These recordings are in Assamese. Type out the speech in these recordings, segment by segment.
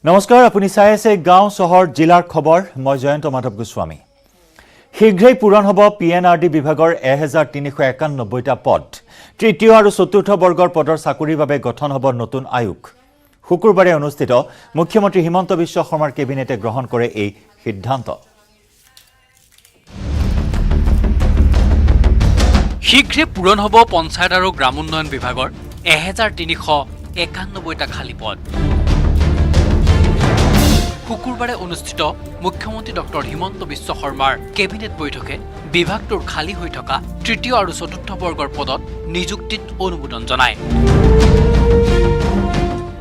নমস্কাৰ, আপুনি চাই আছে গাঁও চহৰ জিলাৰ খবৰ। মই জয়ন্ত মাধৱ গোস্বামী। শীঘ্ৰেই পূৰণ হ'ব PNRD বিভাগৰ 1391টা পদ। তৃতীয় আৰু চতুৰ্থ বৰ্গৰ পদৰ চাকৰিৰ বাবে গঠন হ'ব নতুন আয়োগ। শুকুৰবাৰে অনুষ্ঠিত মুখ্যমন্ত্ৰী হিমন্ত বিশ্ব শৰ্মাৰ কেবিনেটে গ্ৰহণ কৰে এই সিদ্ধান্ত। শীঘ্ৰে পূৰণ হ'ব পঞ্চায়ত আৰু গ্ৰাম উন্নয়ন বিভাগৰ 1391টা খালী পদ। শুকুৰবাৰে অনুষ্ঠিত মুখ্যমন্ত্ৰী ডক্টৰ হিমন্ত বিশ্ব শৰ্মাৰ কেবিনেট বৈঠকে বিভাগটোৰ খালী হৈ থকা তৃতীয় আৰু চতুৰ্থ বৰ্গৰ পদত নিযুক্তিত অনুমোদন জনায়।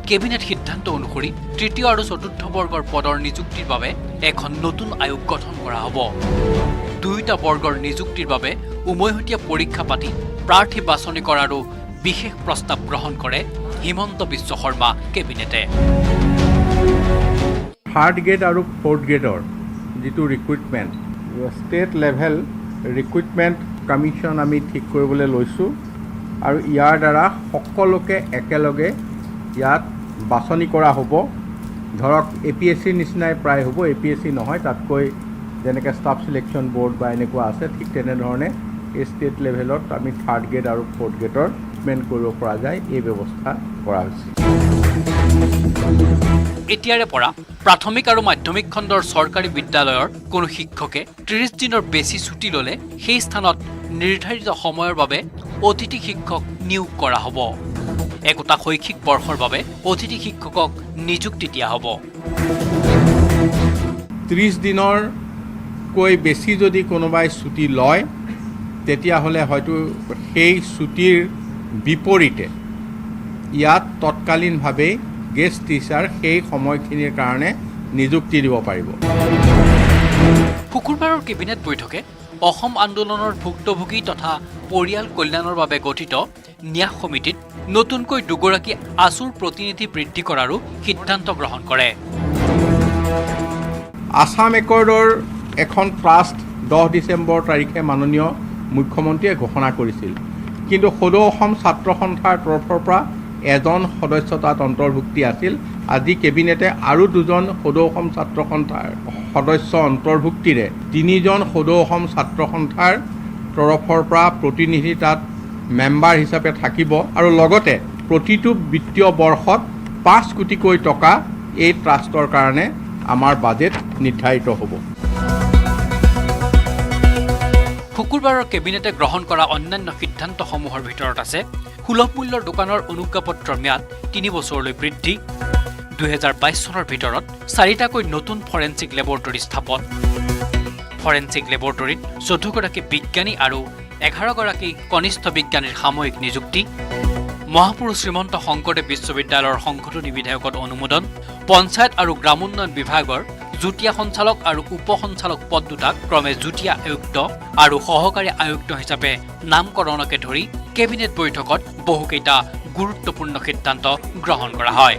কেবিনেট সিদ্ধান্ত অনুসৰি তৃতীয় আৰু চতুৰ্থ বৰ্গৰ পদৰ নিযুক্তিৰ বাবে এখন নতুন আয়োগ গঠন কৰা হ'ব। দুয়োটা বৰ্গৰ নিযুক্তিৰ বাবে উমৈহতীয়া পৰীক্ষা পাতি প্ৰাৰ্থী বাছনি কৰাৰো বিশেষ প্ৰস্তাৱ গ্ৰহণ কৰে হিমন্ত বিশ্ব শৰ্মা কেবিনেটে। থাৰ্ড গ্ৰেড আৰু ফ'ৰ্থ গ্ৰেডৰ যিটো recruitment, state level recruitment commission আমি ঠিক কৰিবলৈ লৈছোঁ আৰু ইয়াৰ দ্বাৰা সকলোকে একেলগে ইয়াত বাছনি কৰা হ'ব। ধৰক APSCৰ নিচিনাই প্ৰায় হ'ব, APSC নহয়, তাতকৈ যেনেকৈ ষ্টাফ চিলেকশ্যন বৰ্ড বা এনেকুৱা আছে, ঠিক তেনেধৰণে এই ষ্টেট লেভেলত আমি থাৰ্ড গ্ৰেড আৰু ফ'ৰ্থ গ্ৰেডৰ ৰিক্ৰুইটমেণ্ট কৰিব পৰা যায়, এই ব্যৱস্থা কৰা হৈছে। এতিয়াৰে পৰা প্ৰাথমিক আৰু মাধ্যমিক খণ্ডৰ চৰকাৰী বিদ্যালয়ৰ কোনো শিক্ষকে 30 দিনৰ বেছি ছুটি ল'লে সেই স্থানত নিৰ্ধাৰিত সময়ৰ বাবে অতিথি শিক্ষক নিয়োগ কৰা হ'ব। একোটা শৈক্ষিক বৰ্ষৰ বাবে অতিথি শিক্ষকক নিযুক্তি দিয়া হ'ব। 30 দিনৰকৈ বেছি যদি কোনোবাই ছুটি লয়, তেতিয়াহ'লে হয়তো সেই ছুটিৰ বিপৰীতে ইয়াত তৎকালীনভাৱে গেষ্ট টিচাৰ সেই সময়খিনিৰ কাৰণে নিযুক্তি দিব পাৰিব। শুকুৰবাৰৰ কেবিনেট বৈঠকে অসম আন্দোলনৰ ভুক্তভোগী তথা পৰিয়াল কল্যাণৰ বাবে গঠিত ন্যাস সমিতিত নতুনকৈ দুগৰাকী আছুৰ প্ৰতিনিধি বৃদ্ধি কৰাৰো সিদ্ধান্ত গ্ৰহণ কৰে। আছাম একৰ্ডৰ এখন ট্ৰাষ্ট 10 ডিচেম্বৰ তাৰিখে মাননীয় মুখ্যমন্ত্ৰীয়ে ঘোষণা কৰিছিল, কিন্তু সদৌ অসম ছাত্ৰ সন্থাৰ তৰফৰ পৰা এজন সদস্য তাত অন্তৰ্ভুক্তি আছিল। আজি কেবিনেটে আৰু 2জন সদৌ অসম ছাত্ৰ সন্থাৰ সদস্য অন্তৰ্ভুক্তিৰে 3জন সদৌ অসম ছাত্ৰ সন্থাৰ তৰফৰ পৰা প্ৰতিনিধি তাত মেম্বাৰ হিচাপে থাকিব আৰু লগতে প্ৰতিটো বিত্তীয় বৰ্ষত 5 কোটিকৈ টকা এই ট্ৰাষ্টৰ কাৰণে আমাৰ বাজেট নিৰ্ধাৰিত হ'ব। শুকুৰবাৰৰ কেবিনেটে গ্ৰহণ কৰা অন্যান্য সিদ্ধান্তসমূহৰ ভিতৰত আছে সুলভ মূল্যৰ দোকানৰ অনুজ্ঞাপত্ৰৰ ম্যাদ 3 বছৰলৈ বৃদ্ধি, 2022 চনৰ ভিতৰত 4টাকৈ নতুন ফৰেনচিক লেবৰেটৰী স্থাপন, ফৰেনচিক লেবৰেটৰীত 14গৰাকী বিজ্ঞানী আৰু 11গৰাকী কনিষ্ঠ বিজ্ঞানীৰ সাময়িক নিযুক্তি, মহাপুৰুষ শ্ৰীমন্ত শংকৰদেৱ বিশ্ববিদ্যালয়ৰ সংশোধনী বিধেয়কত অনুমোদন, পঞ্চায়ত আৰু গ্ৰাম উন্নয়ন বিভাগৰ যুটীয়া সঞ্চালক আৰু উপ সঞ্চালক পদ দুটাক ক্ৰমে যুটীয়া আয়ুক্ত আৰু সহকাৰী আয়ুক্ত হিচাপে নামকৰণকে ধৰি কেবিনেট বৈঠকত বহুকেইটা গুৰুত্বপূৰ্ণ সিদ্ধান্ত গ্ৰহণ কৰা হয়।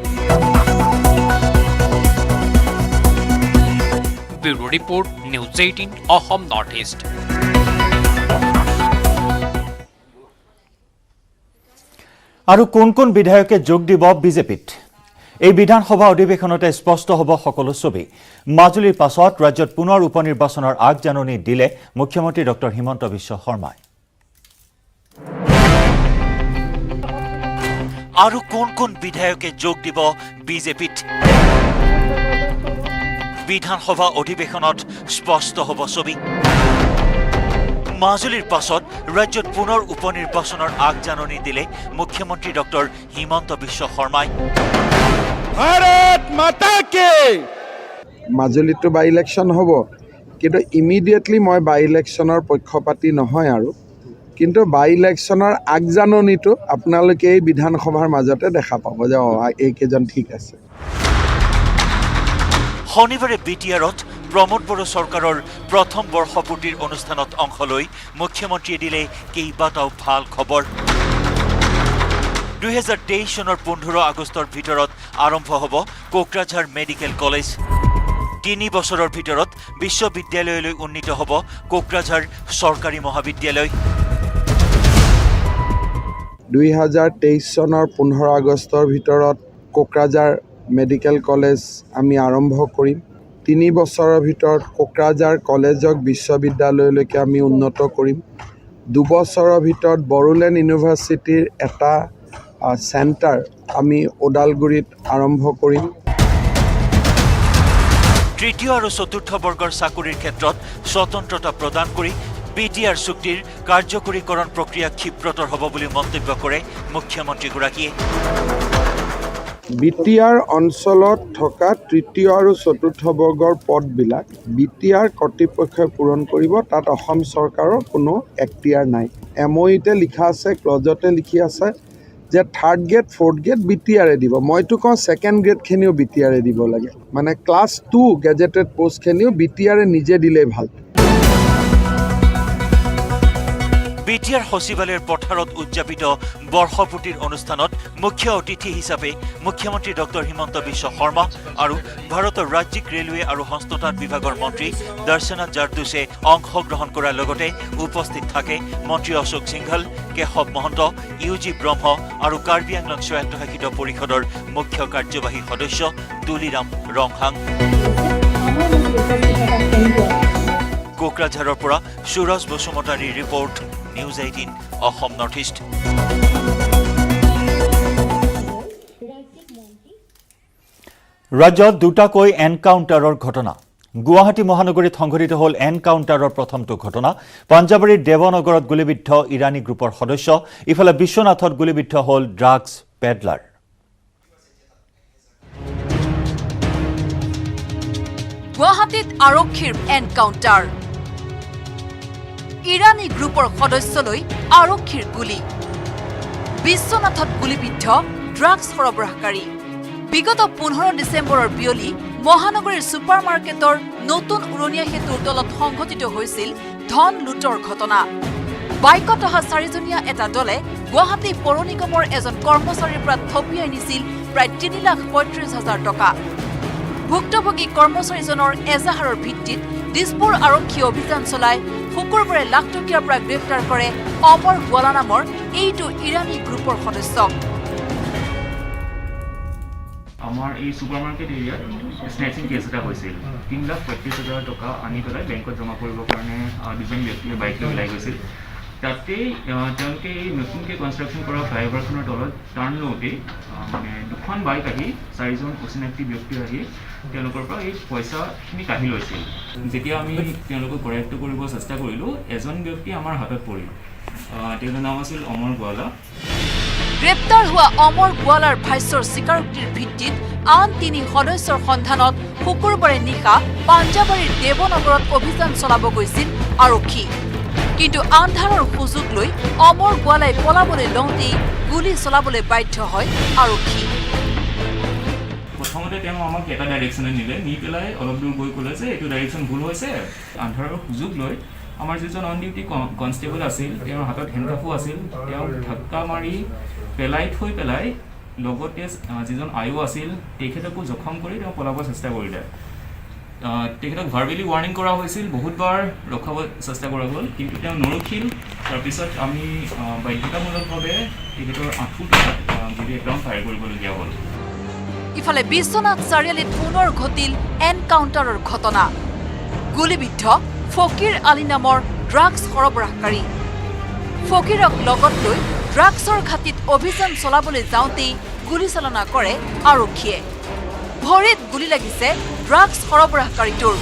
Bureau report, news 18 Assam north east. আৰু কোন কোন বিধায়কে যোগ দিব বিজেপিত? এই বিধানসভা অধিৱেশনতে স্পষ্ট হ'ব সকলো ছবি। মাজুলীৰ পাছত ৰাজ্যত পুনৰ উপ নিৰ্বাচনৰ আগজাননী দিলে মুখ্যমন্ত্ৰী ডক্টৰ হিমন্ত বিশ্ব শৰ্মাই। আৰু কোন কোন বিধায়কে যোগ দিব বিজেপিত? বিধানসভা অধিৱেশনত স্পষ্ট হ'ব ছবি। মাজুলীৰ পাছত ৰাজ্যত পুনৰ উপ নিৰ্বাচনৰ আগজাননী দিলে মুখ্যমন্ত্ৰী ডক্টৰ হিমন্ত বিশ্ব শৰ্মাই। ভাৰত মাতা কি! মাজুলীতো বাই ইলেকশ্যন হ'ব, কিন্তু ইমিডিয়েটলি মই বাই ইলেকশ্যনৰ পক্ষপাতি নহয় আৰু, কিন্তু বাই ইলেকশ্যনৰ আগজাননীটো আপোনালোকে এই বিধানসভাৰ মাজতে দেখা পাব যে এইকেইজন ঠিক আছে। শনিবাৰে BTRত প্ৰমোদ বড়ো চৰকাৰৰ প্ৰথম বৰ্ষপূৰ্তিৰ অনুষ্ঠানত অংশ লৈ মুখ্যমন্ত্ৰীয়ে দিলে কেইবাটাও ভাল খবৰ। 2023 চনৰ 15 আগষ্টৰ ভিতৰত আৰম্ভ হ'ব কোকৰাঝাৰ মেডিকেল কলেজ। 3 বছৰৰ ভিতৰত বিশ্ববিদ্যালয়লৈ উন্নীত হ'ব কোকৰাঝাৰ চৰকাৰী মহাবিদ্যালয়। 2023 চনৰ 15 আগষ্টৰ ভিতৰত কোকৰাঝাৰ মেডিকেল কলেজ আমি আৰম্ভ কৰিম 3 বছৰৰ ভিতৰত কোকৰাঝাৰ কলেজক বিশ্ববিদ্যালয়লৈকে আমি উন্নত কৰিম 2 বছৰৰ ভিতৰত বড়োলেণ্ড ইউনিভাৰ্চিটিৰ এটা চেণ্টাৰ আমি ওদালগুৰিত আৰম্ভ কৰিম তৃতীয় আৰু চতুৰ্থ বৰ্গৰ চাকৰিৰ ক্ষেত্ৰত স্বতন্ত্ৰতা প্ৰদান কৰি BTR চুক্তিৰ কাৰ্যকৰীকৰণ প্ৰক্ৰিয়া ক্ষিপ্ৰতৰ হ'ব বুলি মন্তব্য কৰে মুখ্যমন্ত্ৰীগৰাকীয়ে BTR অঞ্চলত থকা তৃতীয় আৰু চতুৰ্থ বৰ্গৰ পদবিলাক BTR কৰ্তৃপক্ষই পূৰণ কৰিব তাত অসম চৰকাৰৰ কোনো এখতিয়াৰ নাই MOUতে লিখা আছে ক্লজতে লিখি আছে যে third grade fourth grade BTR দিব মইতো কওঁ ছেকেণ্ড গ্ৰেডখিনিও BTR দিব লাগে মানে ক্লাছ 2 গেজেটেড পোষ্টখিনিও BTR নিজে দিলেই ভাল BTR সচিবালয়ৰ পথাৰত উদযাপিত বৰ্ষপূৰ্তিৰ অনুষ্ঠানত মুখ্য অতিথি হিচাপে মুখ্যমন্ত্ৰী ডক্টৰ হিমন্ত বিশ্ব শৰ্মা আৰু ভাৰতৰ ৰাজ্যিক ৰেলৱে আৰু সংস্থাতাত বিভাগৰ মন্ত্ৰী দৰ্শনা জাৰদোছে অংশগ্ৰহণ কৰাৰ লগতে উপস্থিত থাকে মন্ত্ৰী অশোক সিংঘল কেশৱ মহন্ত UG ব্ৰহ্ম আৰু কাৰ্বি আংলং স্বায়ত্তশাসিত পৰিষদৰ মুখ্য কাৰ্যবাহী সদস্য তুলিৰাম ৰংহাং কোকৰাঝাৰৰ পৰা সুৰজ বসুমতাৰীৰ report news 18 Assam north east ৰাজ্যত দুটাকৈ এনকাউণ্টাৰৰ ঘটনা গুৱাহাটী মহানগৰীত সংঘটিত হ'ল এনকাউণ্টাৰৰ প্ৰথমটো ঘটনা পাঞ্জাবাৰীৰ দেৱনগৰত গুলীবিদ্ধ ইৰানী গ্ৰুপৰ সদস্য ইফালে বিশ্বনাথত গুলীবিদ্ধ হ'ল ড্ৰাগছ পেডলাৰ গুৱাহাটীত আৰক্ষীৰ এনকাউণ্টাৰ ইৰানী গ্ৰুপৰ সদস্যলৈ আৰক্ষীৰ গুলী বিশ্বনাথত গুলীবিদ্ধ ড্ৰাগছ সৰবৰাহকাৰী বিগত 15 ডিচেম্বৰৰ বিয়লি মহানগৰীৰ ছুপাৰ মাৰ্কেটৰ নতুন উৰণীয়া সেতুৰ তলত সংঘটিত হৈছিল ধন লুটৰ ঘটনা বাইকত অহা 4জনীয়া এটা দলে গুৱাহাটী পৌৰ নিগমৰ এজন কৰ্মচাৰীৰ পৰা থপিয়াই নিছিল প্ৰায় 3,35,000 টকা ভুক্তভোগী কৰ্মচাৰীজনৰ এজাহাৰৰ ভিত্তিত দিছপুৰ আৰক্ষী অভিযান চলাই শুকুৰবাৰে লাখ টকীয়াৰ পৰা গ্ৰেপ্তাৰ কৰে অমৰ গোৱালা নামৰ এইটো ইৰানী গ্ৰুপৰ সদস্যক আমাৰ এই সুপাৰমাৰ্কেট এৰিয়াত স্নেচিং কেছ এটা হৈছিল 3,35,000 টকা আনি পেলাই বেংকত জমা কৰিবৰ কাৰণে দুজন ব্যক্তিয়ে বাইক লৈ ওলাই গৈছিল তাতেই তেওঁলোকে এই নতুনকৈ কনষ্ট্ৰাকশ্যন কৰা ফ্লাইঅভাৰখনৰ তলত টাৰ্ণ লওঁতেই মানে দুখন বাইক আহি 4জন অচিনাকি ব্যক্তি আহি তেওঁলোকৰ পৰা এই পইচাখিনি কাঢ়ি লৈছিল যেতিয়া আমি তেওঁলোকক কৰায়ত্ব কৰিব চেষ্টা কৰিলোঁ এজন ব্যক্তি আমাৰ হাতত পৰিল তেওঁৰ নাম আছিল অমৰ গোৱালা গ্ৰেপ্তাৰ হোৱা অমৰ গোৱালাৰ ভাষ্যৰ স্বীকাৰোক্তিৰ ভিত্তিত আন 3 সদস্যৰ সন্ধানত শুকুৰবাৰে নিশা পাঞ্জাবাৰীৰ দেৱনগৰত অভিযান চলাব গৈছিল আৰক্ষী কিন্তু আন্ধাৰৰ সুযোগ লৈ অমৰ গোৱালাই পলাবলৈ লওঁতেই গুলী চলাবলৈ বাধ্য হয় আৰক্ষী প্ৰথমতে তেওঁ আমাক এটা ডাইৰেকশ্যনে নিলে নি পেলাই অলপ দূৰ গৈ ক'লে যে এইটো ডাইৰেকশ্যন ভুল হৈছে আন্ধাৰৰ সুযোগ লৈ আমাৰ যিজন অন ডিউটি কনষ্টেবল আছিল তেওঁৰ হাতত হেণ্ডকাফো আছিল তেওঁক ধাক্কা মাৰি পেলাই থৈ পেলাই লগতে যিজন আয়ো আছিল তেখেতকো জখম কৰি তেওঁ পলাব চেষ্টা কৰিলে তেখেতক ভাৰ্বেলি ৱাৰ্ণিং কৰা হৈছিল বহুতবাৰ ৰখাব চেষ্টা কৰা হ'ল কিন্তু তেওঁ নৰখিল তাৰপিছত আমি বাধ্যতামূলকভাৱে তেখেতৰ আঁঠুত গুলি একদম ফায়াৰ কৰিবলগীয়া হ'ল ইফালে বিশ্বনাথ চাৰিআলিত পুনৰ ঘটিল এনকাউণ্টাৰৰ ঘটনা গুলীবিদ্ধ ফকিৰ আলী নামৰ ড্ৰাগছ সৰবৰাহকাৰী ফকিৰক লগত লৈ ড্ৰাগছৰ ঘাটিত অভিযান চলাবলৈ যাওঁতেই গুলীচালনা কৰে আৰক্ষীয়ে ভৰিত গুলী লাগিছে ড্ৰাগছ সৰবৰাহকাৰীটোৰ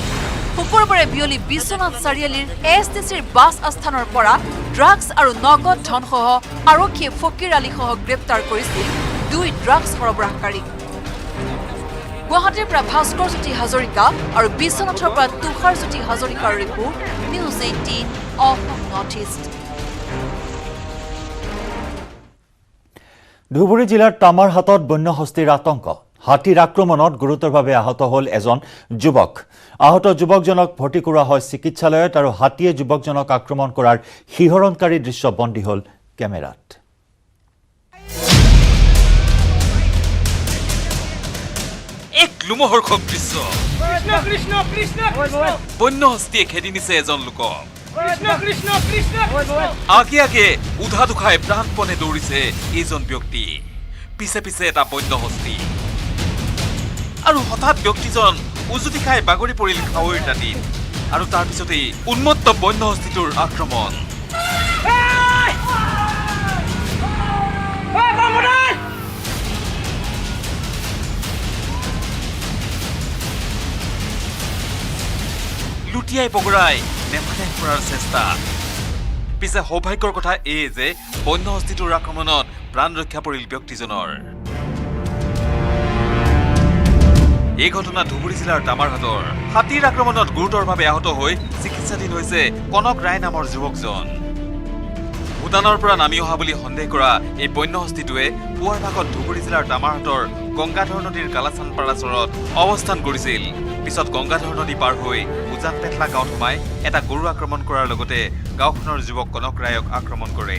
শুকুৰবাৰে বিয়লি বিশ্বনাথ চাৰিআলিৰ STCৰ বাছ আস্থানৰ পৰা ড্ৰাগছ আৰু নগদ ধনসহ আৰক্ষীয়ে ফকিৰ আলীসহ গ্ৰেপ্তাৰ কৰিছিল 2 ড্ৰাগছ সৰবৰাহকাৰীক গুৱাহাটীৰ পৰা ভাস্কৰ জ্যোতি হাজৰিকা আৰু বিশ্বনাথৰ পৰা তুষাৰ জ্যোতি হাজৰিকাৰ report news 18 Assam north east Dhubri জিলাৰ তামাৰহাটত বন্যহস্তীৰ আতংক হাতীৰ আক্ৰমণত গুৰুতৰভাৱে আহত হ'ল এজন যুৱক আহত যুৱকজনক ভৰ্তি কৰোৱা হয় চিকিৎসালয়ত আৰু হাতীয়ে যুৱকজনক আক্ৰমণ কৰাৰ শিহৰণকাৰী দৃশ্য বন্দী হ'ল কেমেৰাত এক লোমহৰ্ষক দৃশ্য বন্যহস্তীয়ে খেদি নিছে এজন লোকক আগে আগে উধা দুখাই প্ৰাণপণে দৌৰিছে এইজন ব্যক্তি পিছে পিছে এটা বন্যহস্তী আৰু হঠাৎ ব্যক্তিজন উজুতি খাই বাগৰি পৰিল খাৱৈৰ দাঁতিত আৰু তাৰ পিছতেই উন্মত্ত বন্য হস্তীটোৰ আক্ৰমণ লুটিয়াই বগৰাই নেমানে কৰাৰ চেষ্টা পিছে সৌভাগ্যৰ কথা এই যে বন্য হস্তীটোৰ আক্ৰমণত প্ৰাণ ৰক্ষা পৰিল ব্যক্তিজনৰ এই ঘটনা ধুবুৰী জিলাৰ দামাৰহাটৰ হাতীৰ আক্ৰমণত গুৰুতৰভাৱে আহত হৈ চিকিৎসাধীন হৈছে কনক ৰায় নামৰ যুৱকজন ভূটানৰ পৰা নামি অহা বুলি সন্দেহ কৰা এই বন্য হস্তীটোৱে পুৱাৰ ভাগত ধুবুৰী জিলাৰ দামাৰহাটৰ গংগাধৰ নদীৰ কালাচানপাৰা চৰত অৱস্থান কৰিছিল পিছত গংগাধৰ নদী পাৰ হৈ উজান পেটলা গাঁৱত সোমাই এটা গৰু আক্ৰমণ কৰাৰ লগতে গাঁওখনৰ যুৱক কনক ৰায়ক আক্ৰমণ কৰে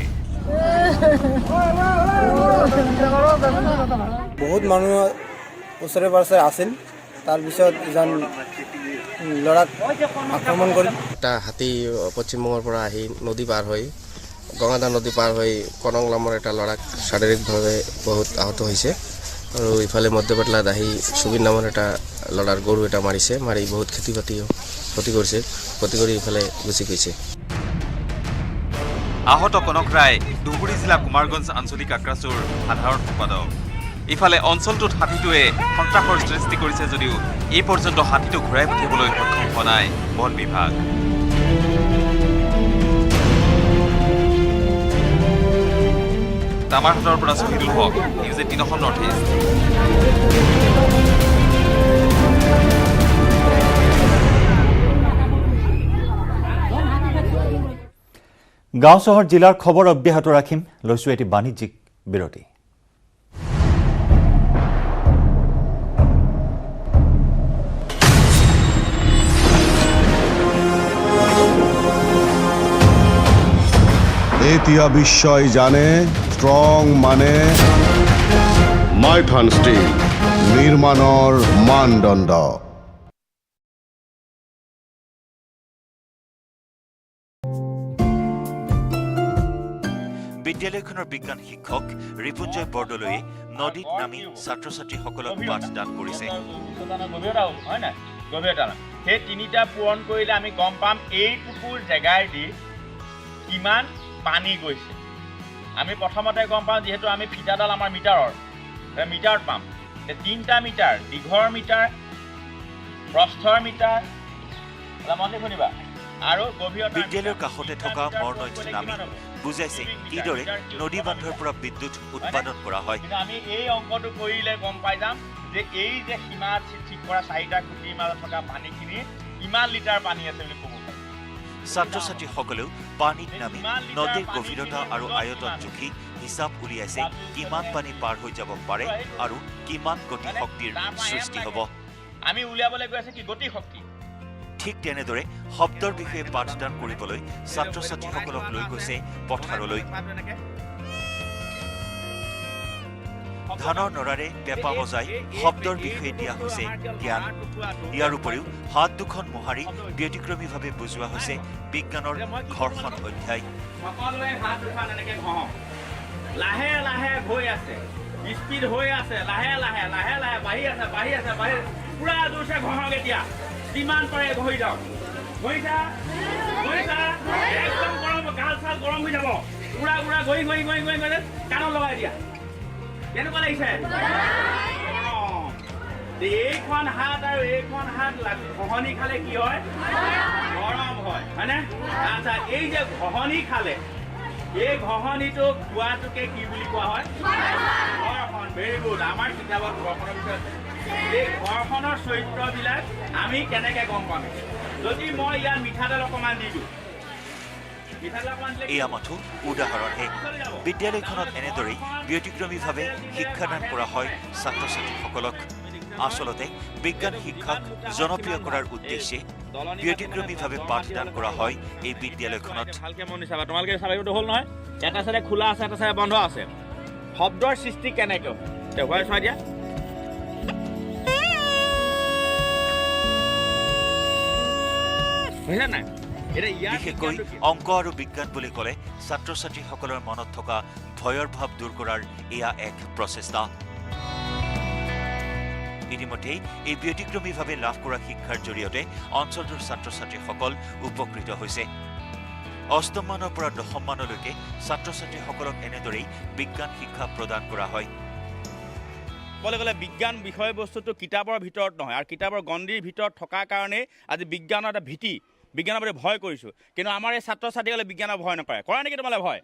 বহুত মানুহ ওচৰে পাজৰে আছিল তাৰপিছত এজন ল'ৰাক আক্ৰমণ কৰি এটা হাতী পশ্চিমবংগৰ পৰা আহি নদী পাৰ হৈ গংগাধৰ নদী পাৰ হৈ কনক নামৰ এটা ল'ৰাক শাৰীৰিকভাৱে বহুত আহত হৈছে আৰু ইফালে মধ্যপেটলাত আহি সুবিন নামৰ এটা ল'ৰাৰ গৰু এটা মাৰিছে মাৰি বহুত ক্ষতি কৰিছে ক্ষতি কৰি ইফালে গুচি গৈছে আহত কনক ৰায় ধুবুৰী জিলা কুমাৰগঞ্জ আঞ্চলিক আক্ৰাচুৰ সাধাৰণ সম্পাদক ইফালে অঞ্চলটোত হাতীটোৱে সন্ত্ৰাসৰ সৃষ্টি কৰিছে যদিও এই পৰ্যন্ত হাতীটো ঘূৰাই পঠিয়াবলৈ সক্ষম হোৱা নাই বন বিভাগ দামাৰহাটৰ পৰা শহীদুল হক নিউজ 18 অসম নৰ্থ ইষ্ট গাঁও চহৰ জিলাৰ খবৰ অব্যাহত ৰাখিম লৈছো এটি বাণিজ্যিক বিৰতি এতিয়া বিশ্বই জানে ষ্ট্ৰং মানে মাইথান ষ্টীল নিৰ্মাণৰ মানদণ্ড বিদ্যালয়খনৰ বিজ্ঞান শিক্ষক ৰিপুঞ্জয় বৰদলৈয়ে নদীত নামি ছাত্ৰ ছাত্ৰীসকলক পাঠদান কৰিছে সেই তিনিটা পূৰণ কৰিলে আমি গম পাম এইটুকুৰ জেগাই দি কিমান পানী গৈছে আমি প্ৰথমতে গম পাম যিহেতু আমি ফিটাডাল আমাৰ মিটাৰত পাম 3টা মিটাৰ দীঘৰ মিটাৰ প্ৰস্থৰ মিটাৰ মনে শুনিবা আৰু গভীৰতা বিদ্যালয়ৰ কাষতে থকা মৰনৈত নামি বুজাইছে কিদৰে নদী বান্ধৰ পৰা বিদ্যুৎ উৎপাদন কৰা হয় কিন্তু আমি এই অংকটো কৰিলে গম পাই যাম যে এই যে সীমা ঠিক কৰা 4টা খুঁটিৰ মাজত থকা পানীখিনি কিমান লিটাৰ পানী আছে বুলি ক'ব পাৰি ছাত্ৰ ছাত্ৰীসকলেও পানীত নামি নদীৰ গভীৰতা আৰু আয়তন জুখি হিচাপ উলিয়াইছে কিমান পানী পাৰ হৈ যাব পাৰে আৰু কিমান গতি শক্তিৰ সৃষ্টি হ'ব আমি উলিয়াবলৈ গৈ আছে কি গতি শক্তি ঠিক তেনেদৰে শব্দৰ বিষয়ে পাঠদান কৰিবলৈ ছাত্ৰ ছাত্ৰীসকলক লৈ গৈছে পথাৰলৈ ধানৰ নৰাৰে পেঁপা বজাই শব্দৰ বিষয়ে দিয়া হৈছে জ্ঞান ইয়াৰ উপৰিও হাত দুখন মোহাৰি ব্যতিক্ৰমীভাৱে বুজোৱা হৈছে বিজ্ঞানৰ ঘৰ্ষণ অধ্যায় সকলোৱে হাত দুখন এনেকৈ ঘঁহক লাহে লাহে গৈ আছে স্পীড হৈ আছে লাহে লাহে বাঢ়ি আছে পুৰা জোৰছে ঘঁহক এতিয়া কিমান পাৰে ঘঁহি যাওক ঘঁহিছা একদম গৰম গাল চাল গৰম হৈ যাব পুৰা ঘঁহি কাণত লগাই দিয়া কেনেকুৱা লাগিছে এইখন হাত আৰু এইখন হাত ঘঁহনি খালে কি হয় গৰম হয়নে আচ্ছা এই যে ঘঁহনি খালে এই ঘঁহনিটো খোৱাটোকে কি বুলি কোৱা হয় ঘৰখন ভেৰি গুড আমাৰ কিতাপত ঘৰখনৰ বিষয়ে এই ঘৰখনৰ চৰিত্ৰবিলাক আমি কেনেকৈ গম পাম যদি মই ইয়াত মিঠাতেল অকণমান দি দিওঁ এয়া মাথো উদাহৰণহে বিদ্যালয়খনত এনেদৰেই ব্যতিক্ৰমীভাৱে শিক্ষাদান কৰা হয় ছাত্ৰ ছাত্ৰীসকলক আচলতে বিজ্ঞান শিক্ষাক জনপ্ৰিয় কৰাৰ উদ্দেশ্যে ব্যতিক্ৰমীভাৱে পাঠদান কৰা হয় এই বিদ্যালয়খনত ভালকৈ মন চাবা তোমালোকে চাবাইটো হ'ল নহয় এটা চাইডে খোলা আছে এটা চাইডে বন্ধ আছে শব্দৰ সৃষ্টি কেনেকৈ দেখুৱাই চোৱা দিয়া বুজিছা নাই বিশেষকৈ অংক আৰু বিজ্ঞান বুলি ক'লে ছাত্ৰ ছাত্ৰীসকলৰ মনত থকা ভয়ৰ ভাৱ দূৰ কৰাৰ এয়া এক প্ৰচেষ্টা ইতিমধ্যেই এই ব্যতিক্ৰমীভাৱে লাভ কৰা শিক্ষাৰ জৰিয়তে অঞ্চলটোৰ ছাত্ৰ ছাত্ৰীসকল উপকৃত হৈছে। অষ্টম মানৰ পৰা দশম মানলৈকে ছাত্ৰ ছাত্ৰীসকলক এনেদৰেই বিজ্ঞান শিক্ষা প্ৰদান কৰা হয়। ক'বলৈ গ'লে বিজ্ঞান বিষয়বস্তুটো কিতাপৰ ভিতৰত নহয় আৰু কিতাপৰ গণ্ডিৰ ভিতৰত থকাৰ কাৰণে আজি বিজ্ঞানৰ এটা ভীতি, বিজ্ঞানৰ প্ৰতি ভয় কৰিছোঁ। কিন্তু আমাৰ এই ছাত্ৰ ছাত্ৰীসকলে বিজ্ঞানৰ ভয় নকৰে। কৰে নেকি তোমালে ভয়?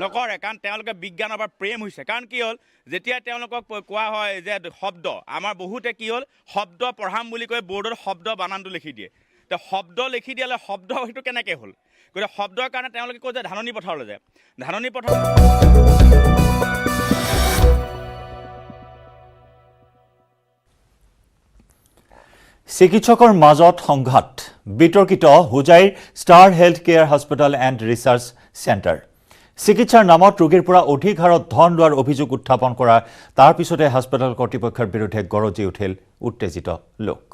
নকৰে, কাৰণ তেওঁলোকে বিজ্ঞানৰ পৰা প্ৰেম হৈছে। কাৰণ কি হ'ল, যেতিয়া তেওঁলোকক কোৱা হয় যে শব্দ, আমাৰ বহুতে কি হ'ল শব্দ পঢ়াম বুলি কৈ বৰ্ডত শব্দ বানানটো লিখি দিয়ে। তো শব্দ লিখি দিয়ালে শব্দ সেইটো কেনেকৈ হ'ল? গতিকে শব্দৰ কাৰণে তেওঁলোকে কয় যে ধাননি পথাৰলৈ যায়। ধাননি পথাৰ চিকিৎসকৰ মাজত সংঘাত, বিতৰ্কিত হোজাইৰ star health care hospital and research centre. চিকিৎসাৰ নামত ৰোগীৰ পৰা অধিক হাৰত ধন লোৱাৰ অভিযোগ উত্থাপন কৰা তাৰ পিছতে হস্পিটেল কৰ্তৃপক্ষৰ বিৰুদ্ধে গৰজি উঠিল উত্তেজিত লোক।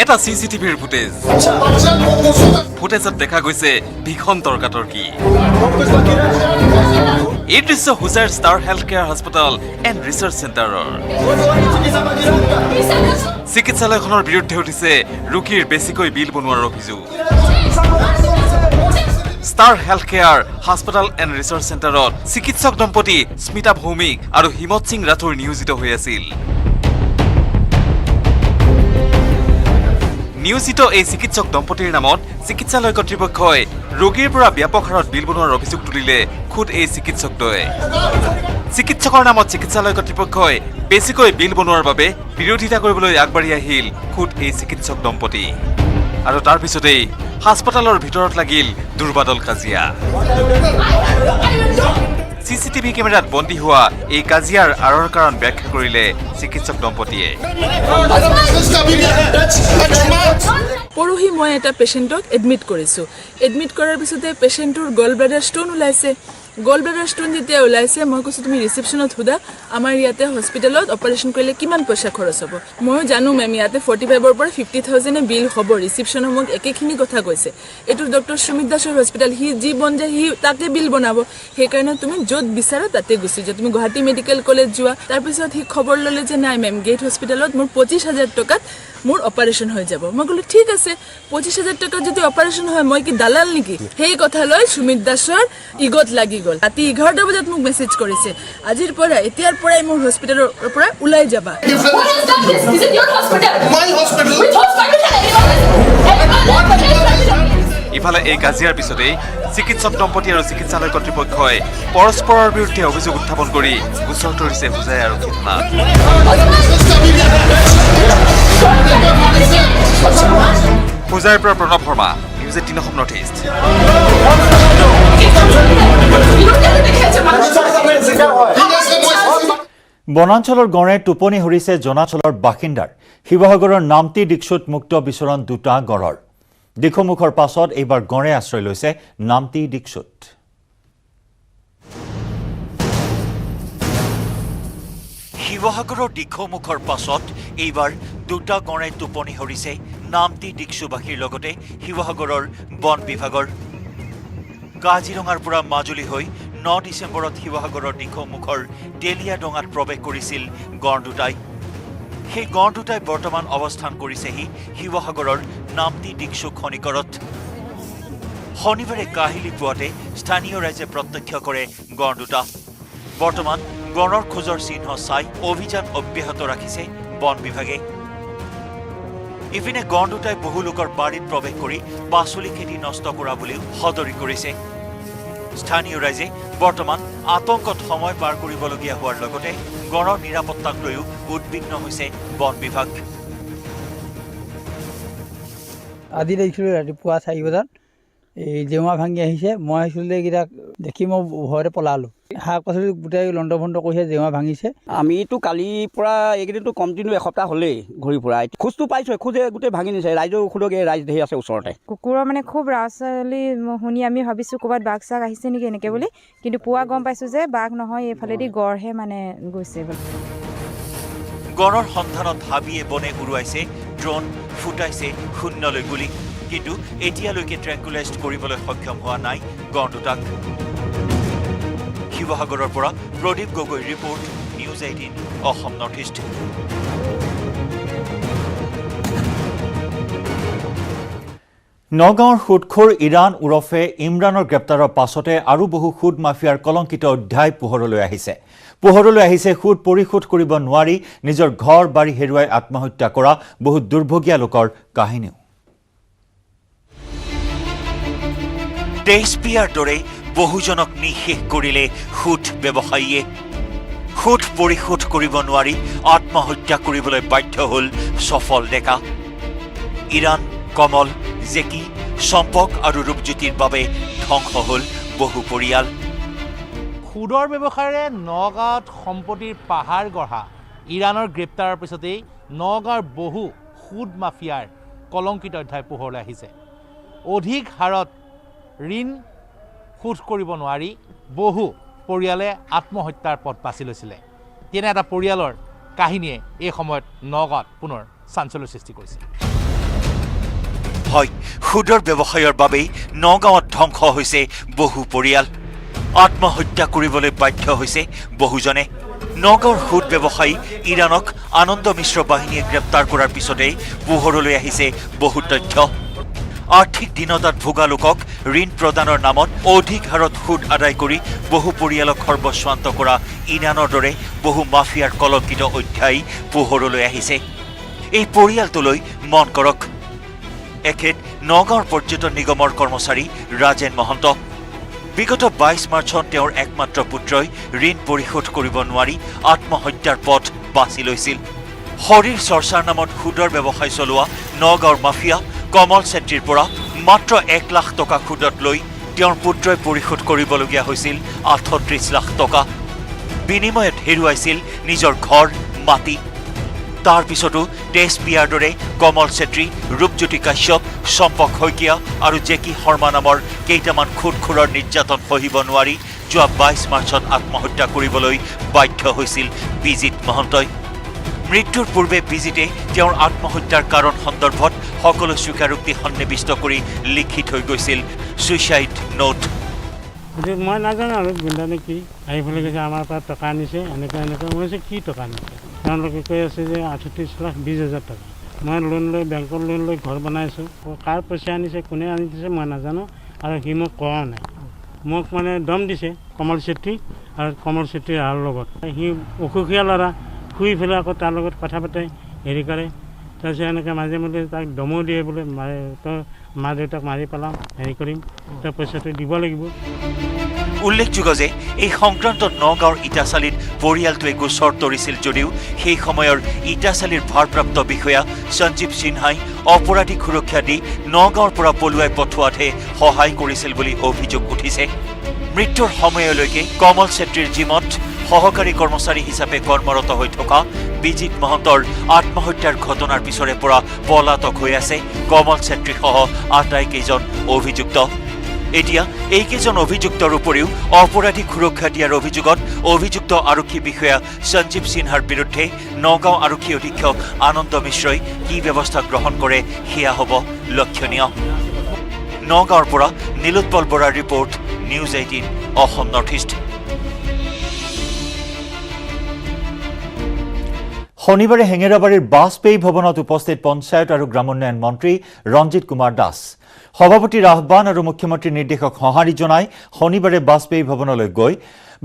এটা চিচিটিভিৰ ফুটেজত দেখা গৈছে ভীষণ তৰ্কাতৰ্কি। এই দৃশ্য হোজাইৰ star health care hospital and research চেণ্টাৰৰ। চিকিৎসালয়খনৰ বিৰুদ্ধে উঠিছে ৰোগীৰ বেছিকৈ বিল বনোৱাৰ অভিযোগ। Star health care hospital and research চেণ্টাৰত চিকিৎসক দম্পতি স্মিতা ভৌমিক আৰু হিমত সিং ৰাথোৰ নিয়োজিত হৈ আছিল। নিয়োজিত এই চিকিৎসক দম্পতিৰ নামত চিকিৎসালয় কৰ্তৃপক্ষই ৰোগীৰ পৰা ব্যাপক হাৰত বিল বনোৱাৰ অভিযোগ তুলিলে খুদ এই চিকিৎসকদ্বয়ে। চিকিৎসকৰ নামত চিকিৎসালয় কৰ্তৃপক্ষই বেছিকৈ বিল বনোৱাৰ বাবে বিৰোধিতা কৰিবলৈ আগবাঢ়ি আহিল খুদ এই চিকিৎসক দম্পতি। আৰু তাৰ পিছতেই হাস্পতালৰ ভিতৰত লাগিল দুৰ্বাদল কাজিয়া। চিচিটিভি কেমেৰাত বন্দী হোৱা এই কাজিয়াৰ আঁৰৰ কাৰণ ব্যাখ্যা কৰিলে চিকিৎসক দম্পতিয়ে। পৰহি মই এটা পেচেণ্টক এডমিট কৰিছোঁ। এডমিট কৰাৰ পিছতে পেচেণ্টটোৰ গল ব্লাডাৰ ষ্টোন ওলাইছে। গল ব্লাডাৰ ষ্টোন যেতিয়া ওলাইছে, মই কৈছোঁ তুমি ৰিচেপশ্যনত সোধা আমাৰ ইয়াতে হস্পিটেলত অপাৰেশ্যন কৰিলে কিমান পইচা খৰচ হ'ব। ময়ো জানো মেম ইয়াতে 45,000 পৰা 50,000 বিল হ'ব। ৰিচেপশ্যনত মোক একেখিনি কথা কৈছে। এইটো ডক্টৰ সুমিত দাসৰ হস্পিটেল, সি যি বন যায় সি তাকে বিল বনাব। সেইকাৰণে তুমি য'ত বিচাৰা তাতে গুচি যোৱা। তুমি গুৱাহাটী মেডিকেল কলেজ যোৱা। তাৰপিছত সি খবৰ ল'লে যে নাই মেম, গেট হস্পিটেলত মোৰ 25,000 টকাত মোৰ অপাৰেশ্যন হৈ যাব। মই ক'লো ঠিক আছে, 25,000 টকাত যদি অপাৰেশ্যন হয় মই কি দালাল নেকি? সেই কথা লৈ সুমিত দাসৰ ইগত লাগি গ'ল। ৰাতি 11টা বজাত মোক মেছেজ কৰিছে, আজিৰ পৰা এতিয়াৰ পৰাই মোৰ হস্পিটেলৰ পৰা ওলাই যাবা। ইফালে এই কাজিয়াৰ পিছতেই চিকিৎসক দম্পতি আৰু চিকিৎসালয় কৰ্তৃপক্ষই পৰস্পৰৰ বিৰুদ্ধে অভিযোগ উত্থাপন কৰি গোচৰ তৰিছে হোজাই আৰক্ষী থানাত। হোজাইৰ পৰা Pranab Sharma, news 18 Assam north east. বনাঞ্চলৰ গড়ে টোপনি হৰিছে জনাচলৰ বাসিন্দাৰ। শিৱসাগৰৰ নামতি দিক্ষুত মুক্ত বিচৰণ দুটা গড়ৰ। দিখমুখৰ পাছত এইবাৰ গড়ে আশ্ৰয় লৈছে নামতি দিক্ষুত। শিৱসাগৰৰ দিখমুখৰ পাছত এইবাৰ দুটা গড়ে টোপনি হৰিছে নামতি দিক্ষুবাসীৰ লগতে শিৱসাগৰৰ বন বিভাগৰ। কাজিৰঙাৰ পৰা মাজুলী হৈ 9 ডিচেম্বৰত শিৱসাগৰৰ দিখমুখৰ তেলীয়া ডঙাত প্ৰৱেশ কৰিছিল গড় দুটাই। সেই গড় দুটাই বৰ্তমান অৱস্থান কৰিছেহি শিৱসাগৰৰ নামতি দিক্ষু খনিকৰত। শনিবাৰে কাহিলী পুৱাতে স্থানীয় ৰাইজে প্ৰত্যক্ষ কৰে গড় দুটা। বৰ্তমান গড়ৰ খোজৰ চিহ্ন চাই অভিযান অব্যাহত ৰাখিছে বন বিভাগে। ইপিনে গড় দুটাই বহু লোকৰ বাৰীত প্ৰৱেশ কৰি পাচলি খেতি নষ্ট কৰা বুলিও সদৰি কৰিছে। স্থানীয় ৰাইজে বৰ্তমান আতংকত সময় পাৰ কৰিবলগীয়া হোৱাৰ লগতে গড়ৰ নিৰাপত্তাক লৈও উদ্বিগ্ন হৈছে বন বিভাগ। আজি দেখিছিলোঁ ৰাতিপুৱা 4 বজাত এই জেওৰা ভাঙি আহিছে। মই আহিছিলোঁ এইকেইটাক দেখি মই ভয়তে পলালোঁ। শাক পাচলি গোটেই লণ্ড ভণ্ড কৰিছে, জেওৰা ভাঙিছে। আমিতো কালিৰ পৰা এইকেইদিনটো কণ্টিনিউ এসপ্তাহ হ'লেই ঘূৰি ফুৰা। খোজটো পাইছোঁ, খোজে গোটেই ভাঙি নিছে। ৰাইজেও খোজকে ৰাইজ ধেৰ আছে ওচৰতে। কুকুৰৰ মানে খুব ৰাজ চালি শুনি আমি ভাবিছোঁ ক'ৰবাত বাঘ চাঘ আহিছে নেকি এনেকৈ বুলি, কিন্তু পুৱা গম পাইছোঁ যে বাঘ নহয়, এইফালেদি গড়হে মানে গৈছে। গড়ৰ সন্ধানত হাবিয়ে বনে উৰুৱাইছে ড্ৰোন ফুটাইছে শূন্যলৈ গুলী কিন্তু এতিয়ালৈকে ট্ৰেংকুলাইজ কৰিবলৈ সক্ষম হোৱা নাই গড় দুটাক শিৱসাগৰৰ পৰা Pradip Gogoi report news 18 Assam north east নগাঁৱৰ সুদখোৰ ইৰাণ উৰফে ইমৰানৰ গ্ৰেপ্তাৰৰ পাছতে আৰু বহু সুদ মাফিয়াৰ কলংকিত অধ্যায় পোহৰলৈ আহিছে সুদ পৰিশোধ কৰিব নোৱাৰি নিজৰ ঘৰ বাৰী হেৰুৱাই আত্মহত্যা কৰা বহু দুৰ্ভগীয়া লোকৰ কাহিনীও টেস্পিয়াৰ দৰে বহুজনক নিশেষ কৰিলে সুদ ব্যৱসায়ীয়ে সুদ পৰিশোধ কৰিব নোৱাৰি আত্মহত্যা কৰিবলৈ বাধ্য হ'ল সফল ডেকা ইৰাণ কমল জেকি সম্পক আৰু ৰূপজ্যোতিৰ বাবে ধ্বংস হ'ল বহু পৰিয়াল সুদৰ ব্যৱসায়েৰে নগাঁৱত সম্পত্তিৰ পাহাৰ গঢ়া ইৰাণৰ গ্ৰেপ্তাৰৰ পিছতেই নগাঁৱৰ বহু সুদ মাফিয়াৰ কলংকিত অধ্যায় পোহৰলৈ আহিছে অধিক হাৰত ঋণ শোধ কৰিব নোৱাৰি বহু পৰিয়ালে আত্মহত্যাৰ পথ বাছি লৈছিলে তেনে এটা পৰিয়ালৰ কাহিনীয়ে এই সময়ত নগাঁৱত পুনৰ চাঞ্চল্যৰ সৃষ্টি কৰিছে হয় সুদৰ ব্যৱসায়ৰ বাবেই নগাঁৱত ধ্বংস হৈছে বহু পৰিয়াল আত্মহত্যা কৰিবলৈ বাধ্য হৈছে বহুজনে নগাঁৱৰ সুদ ব্যৱসায়ী ইৰাণক আনন্দ মিশ্ৰ বাহিনীয়ে গ্ৰেপ্তাৰ কৰাৰ পিছতেই পোহৰলৈ আহিছে বহু তথ্য আৰ্থিক দিনতাত ভোগা লোকক ঋণ প্ৰদানৰ নামত অধিক হাৰত সুদ আদায় কৰি বহু পৰিয়ালক সৰ্বস্বান্ত কৰা ইৰাণৰ দৰে বহু মাফিয়াৰ কলংকিত অধ্যায় পোহৰলৈ আহিছে এই পৰিয়ালটোলৈ মন কৰক এখেত নগাঁৱৰ পৰ্যটন নিগমৰ কৰ্মচাৰী ৰাজেন মহন্ত বিগত 22 মাৰ্চত তেওঁৰ একমাত্ৰ পুত্ৰই ঋণ পৰিশোধ কৰিব নোৱাৰি আত্মহত্যাৰ পথ বাছি লৈছিল শৰীৰ চৰ্চাৰ নামত সুদৰ ব্যৱসায় চলোৱা নগাঁৱৰ মাফিয়া কমল চেত্ৰীৰ পৰা মাত্ৰ 1 লাখ টকা সুদত লৈ তেওঁৰ পুত্ৰই পৰিশোধ কৰিবলগীয়া হৈছিল 38 লাখ টকা বিনিময়ত হেৰুৱাইছিল নিজৰ ঘৰ মাটি তাৰ পিছতো টেস্পিয়াৰ দৰে কমল চেত্ৰী ৰূপজ্যোতি কাশ্যপ সম্পক শইকীয়া আৰু জেকি শৰ্মা নামৰ কেইটামান খুদখুৰৰ নিৰ্যাতন সহিব নোৱাৰি যোৱা 22 মাৰ্চত আত্মহত্যা কৰিবলৈ বাধ্য হৈছিল বিজিত মহন্তই মৃত্যুৰ পূৰ্বে বিজিতে তেওঁৰ আত্মহত্যাৰ কাৰণ সন্দৰ্ভত সকলো স্বীকাৰোক্তি সন্নিৱিষ্ট কৰি লিখি থৈ গৈছিল ছুইচাইড নোট মই নাজানো আৰু গুণ্ডানে কি আহিবলৈ কৈছে আমাৰ পৰা টকা আনিছে এনেকুৱা মই কৈছে কি টকা আনিছে তেওঁলোকে কৈ আছে যে 38,20,000 টকা মই লোন লৈ বেংকৰ লোন লৈ ঘৰ বনাইছোঁ কাৰ পইচা আনিছে কোনে আনি দিছে মই নাজানো আৰু সি মোক কোৱা নাই মোক মানে দম দিছে কমল চেত্ৰী আৰু কমল চেত্ৰীৰ আৰ লগত সি অসুখীয়া ল'ৰা শুই পেলাই আকৌ তাৰ লগত কথা পাতে হেৰি কৰে তাৰপিছত এনেকৈ মাজে মাজে তাক দমো দিয়ে বোলে তই মা দেউতাক মাৰি পেলাম হেৰি কৰিম তই পইচাটো দিব লাগিব উল্লেখযোগ্য যে এই সংক্ৰান্তত নগাঁৱৰ ইটাচালিত পৰিয়ালটোৱে গোচৰ তৰিছিল যদিও সেই সময়ৰ ইটাচালিৰ ভাৰপ্ৰাপ্ত বিষয়া সঞ্জীৱ সিনহাই অপৰাধীক সুৰক্ষা দি নগাঁৱৰ পৰা পলুৱাই পঠোৱাতহে সহায় কৰিছিল বুলি অভিযোগ উঠিছে মৃত্যুৰ সময়লৈকে কমল চেত্ৰীৰ জিমত সহকাৰী কৰ্মচাৰী হিচাপে কৰ্মৰত হৈ থকা বিজিত মহন্তৰ আত্মহত্যাৰ ঘটনাৰ পিছৰে পৰা পলাতক হৈ আছে কমল চেত্ৰীসহ আটাইকেইজন অভিযুক্ত এতিয়া এইকেইজন অভিযুক্তৰ উপৰিও অপৰাধীক সুৰক্ষা দিয়াৰ অভিযোগত অভিযুক্ত আৰক্ষী বিষয়া সঞ্জীৱ সিনহাৰ বিৰুদ্ধে নগাঁও আৰক্ষী অধীক্ষক আনন্দ মিশ্ৰই কি ব্যৱস্থা গ্ৰহণ কৰে সেয়া হ'ব লক্ষণীয় নগাঁৱৰ পৰা নীলোৎপল বৰাৰ report news 18 Assam north east শনিবাৰে হেঙেৰাবাৰীৰ বাজপেয়ী ভৱনত উপস্থিত পঞ্চায়ত আৰু গ্ৰামোন্নয়ন মন্ত্ৰী ৰঞ্জিত কুমাৰ দাস সভাপতিৰ আহ্বান আৰু মুখ্যমন্ত্ৰীৰ নিৰ্দেশক সঁহাৰি জনাই শনিবাৰে বাজপেয়ী ভৱনলৈ গৈ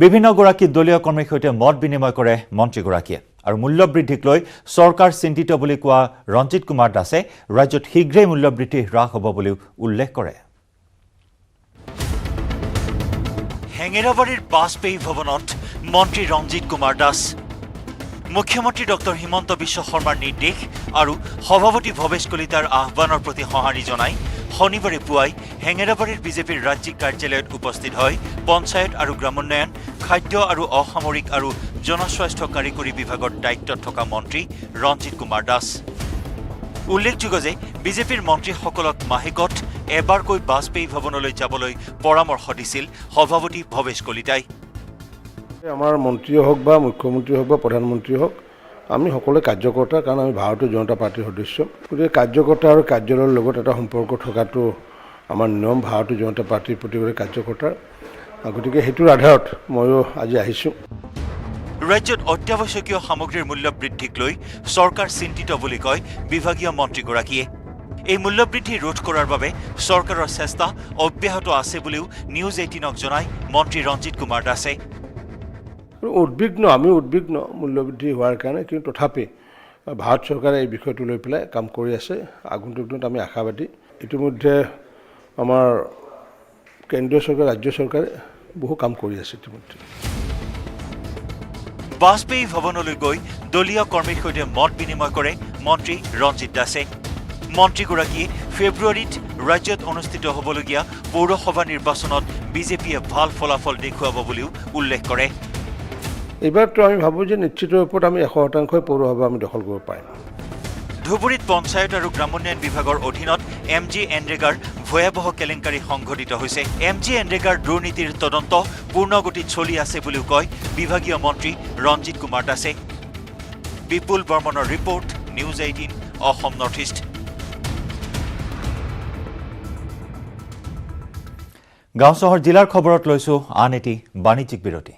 বিভিন্নগৰাকী দলীয় কৰ্মীৰ সৈতে মত বিনিময় কৰে মন্ত্ৰীগৰাকীয়ে আৰু মূল্যবৃদ্ধিক লৈ চৰকাৰ চিন্তিত বুলি কোৱা ৰঞ্জিত কুমাৰ দাসে ৰাজ্যত শীঘ্ৰেই মূল্যবৃদ্ধি হ্ৰাস হ'ব বুলিও উল্লেখ কৰে হেঙেৰাবাৰীৰ বাজপেয়ী ভৱনত মন্ত্ৰী ৰঞ্জিত কুমাৰ দাস মুখ্যমন্ত্ৰী ডক্টৰ হিমন্ত বিশ্ব শৰ্মাৰ নিৰ্দেশ আৰু সভাপতি ভৱেশ কলিতাৰ আহ্বানৰ প্ৰতি সঁহাৰি জনাই শনিবাৰে পুৱাই হেঙেৰাবাৰীৰ বিজেপিৰ ৰাজ্যিক কাৰ্যালয়ত উপস্থিত হয় পঞ্চায়ত আৰু গ্ৰামোন্নয়ন খাদ্য আৰু অসামৰিক আৰু জনস্বাস্থ্য কাৰিকৰী বিভাগৰ দায়িত্বত থকা মন্ত্ৰী ৰঞ্জিত কুমাৰ দাস উল্লেখযোগ্য যে বিজেপিৰ মন্ত্ৰীসকলক মাহেকত এবাৰকৈ বাজপেয়ী ভৱনলৈ যাবলৈ পৰামৰ্শ দিছিল সভাপতি ভৱেশ কলিতাই আমাৰ মন্ত্ৰী হওক বা মুখ্যমন্ত্ৰী হওক বা প্ৰধানমন্ত্ৰী হওক আমি সকলোৱে কাৰ্যকৰ্তা, কাৰণ আমি ভাৰতীয় জনতা পাৰ্টিৰ সদস্য। গতিকে কাৰ্যকৰ্তা আৰু কাৰ্যালয়ৰ লগত এটা সম্পৰ্ক থকাটো আমাৰ নিয়ম ভাৰতীয় জনতা পাৰ্টিৰ প্ৰতিগৰাকী কাৰ্যকৰ্তাৰ। গতিকে সেইটোৰ আধাৰত ময়ো আজি আহিছোঁ। ৰাজ্যত অত্যাৱশ্যকীয় সামগ্ৰীৰ মূল্য বৃদ্ধিক লৈ চৰকাৰ চিন্তিত বুলি কয় বিভাগীয় মন্ত্ৰীগৰাকীয়ে। এই মূল্যবৃদ্ধি ৰোধ কৰাৰ বাবে চৰকাৰৰ চেষ্টা অব্যাহত আছে বুলিও নিউজ 18ক জনায় মন্ত্ৰী ৰঞ্জিত কুমাৰ দাসে। আমি উদ্বিগ্ন মূল্যবৃদ্ধি হোৱাৰ কাৰণে, কিন্তু তথাপি ভাৰত চৰকাৰে এই বিষয়টো লৈ পেলাই কাম কৰি আছে। আগন্তুক দিনত আমি আশাবাদী। ইতিমধ্যে আমাৰ কেন্দ্ৰীয় চৰকাৰ, ৰাজ্য চৰকাৰে বহু কাম কৰি আছে ইতিমধ্যে। বাজপেয়ী ভৱনলৈ গৈ দলীয় কৰ্মীৰ সৈতে মত বিনিময় কৰে মন্ত্ৰী ৰঞ্জিত দাসে। মন্ত্ৰীগৰাকীয়ে ফেব্ৰুৱাৰীত ৰাজ্যত অনুষ্ঠিত হ'বলগীয়া পৌৰসভা নিৰ্বাচনত বিজেপিয়ে ভাল ফলাফল দেখুৱাব বুলিও উল্লেখ কৰে। এইবাৰতো আমি ভাবোঁ যে নিশ্চিত ৰূপত আমি 100% পৌৰসভা আমি দখল কৰিব পাৰিম। ধুবুৰীত পঞ্চায়ত আৰু গ্ৰামোন্নয়ন বিভাগৰ অধীনত MG এনৰেগাৰ ভয়াৱহ কেলেংকাৰী সংঘটিত হৈছে। MG এনৰেগাৰ দুৰ্নীতিৰ তদন্ত পূৰ্ণগতিত চলি আছে বুলিও কয় বিভাগীয় মন্ত্ৰী ৰঞ্জিত কুমাৰ দাসে। বিপুল বৰ্মনৰ report, news 18 Assam north east. গাঁও চহৰ জিলাৰ খবৰত লৈছো আন এটি বাণিজ্যিক বিৰতি।